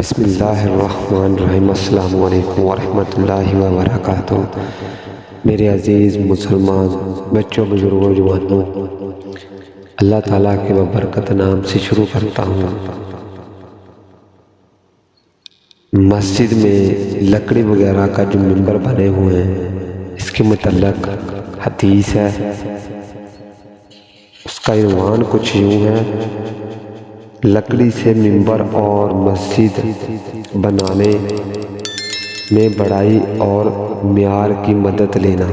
بسم اللہ الرحمن الرحیم۔ السلام علیکم ورحمۃ اللہ وبرکاتہ۔ میرے عزیز مسلمان بچوں، بزرگوں، جوانوں، اللہ تعالیٰ کے ببرکت نام سے شروع کرتا ہوں۔ مسجد میں لکڑی وغیرہ کا جو ممبر بنے ہوئے ہیں، اس کے متعلق حدیث ہے۔ اس کا عنوان کچھ یوں ہے: لکڑی سے ممبر اور مسجد بنانے میں بڑائی اور معیار کی مدد لینا۔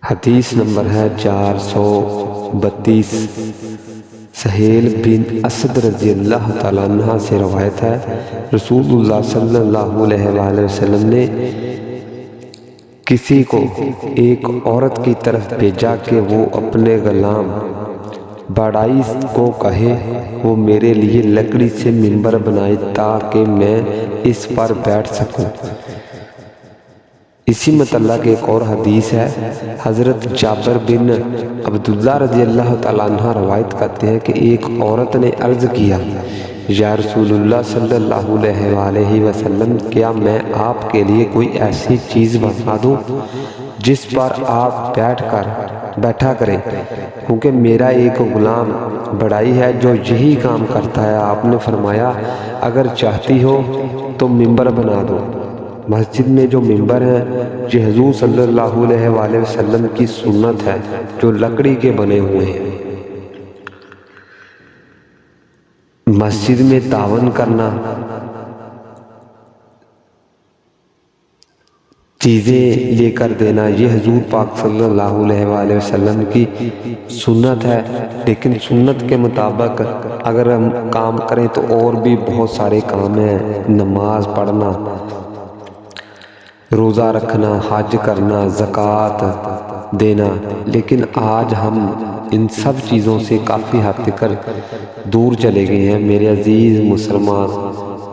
حدیث نمبر ہے 432۔ سہیل بن اسد رضی اللہ تعالیٰ عنہ سے روایت ہے، رسول اللہ صلی اللہ علیہ وآلہ وسلم نے کسی کو ایک عورت کی طرف بھیجا کہ وہ اپنے غلام بڑائی کو کہے وہ میرے لیے لکڑی سے ممبر بنائے تاکہ میں اس پر بیٹھ سکوں۔ اسی متعلق ایک اور حدیث ہے۔ حضرت جابر بن عبداللہ رضی اللہ تعالیٰ عنہ روایت کرتے ہیں کہ ایک عورت نے عرض کیا، یا رسول اللہ صلی اللہ علیہ وآلہ وسلم، کیا میں آپ کے لیے کوئی ایسی چیز بنا دوں جس پر آپ بیٹھا کریں، کیونکہ میرا ایک غلام بڑائی ہے جو یہی کام کرتا ہے۔ آپ نے فرمایا، اگر چاہتی ہو تو ممبر بنا دو۔ مسجد میں جو ممبر ہیں یہ حضور صلی اللہ علیہ وآلہ وسلم کی سنت ہے، جو لکڑی کے بنے ہوئے ہیں۔ مسجد میں تعاون کرنا، چیزیں لے کر دینا، یہ حضور پاک صلی اللہ علیہ وآلہ وسلم کی سنت ہے۔ لیکن سنت کے مطابق اگر ہم کام کریں تو اور بھی بہت سارے کام ہیں: نماز پڑھنا، روزہ رکھنا، حج کرنا، زکوٰۃ دینا۔ لیکن آج ہم ان سب چیزوں سے کافی حد تک دور چلے گئے ہیں۔ میرے عزیز مسلمان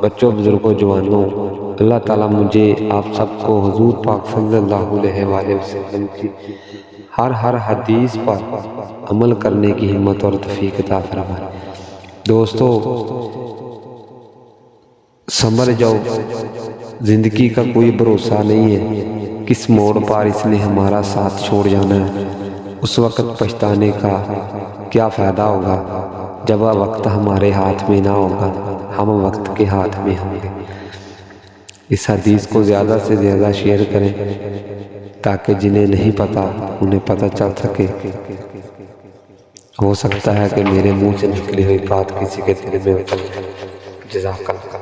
بچوں، بزرگوں، جوانوں، اللہ تعالیٰ مجھے آپ سب کو حضور پاک صلی اللہ علیہ وآلہ وسلم کی ہر حدیث پر عمل کرنے کی ہمت اور توفیق عطا فرمائے۔ دوستو، سمجھ جاؤ، زندگی کا کوئی بھروسہ نہیں ہے، کس موڑ پر اس نے ہمارا ساتھ چھوڑ جانا ہے۔ اس وقت پچھتانے کا کیا فائدہ ہوگا جب وقت ہمارے ہاتھ میں نہ ہوگا، ہم وقت کے ہاتھ میں ہوں گے۔ اس حدیث کو زیادہ سے زیادہ شیئر کریں تاکہ جنہیں نہیں پتہ انہیں پتہ چل سکے۔ ہو سکتا ہے کہ میرے منہ سے نکلی ہوئی بات کسی کے دل میں اتر جائے۔ جزاک اللہ۔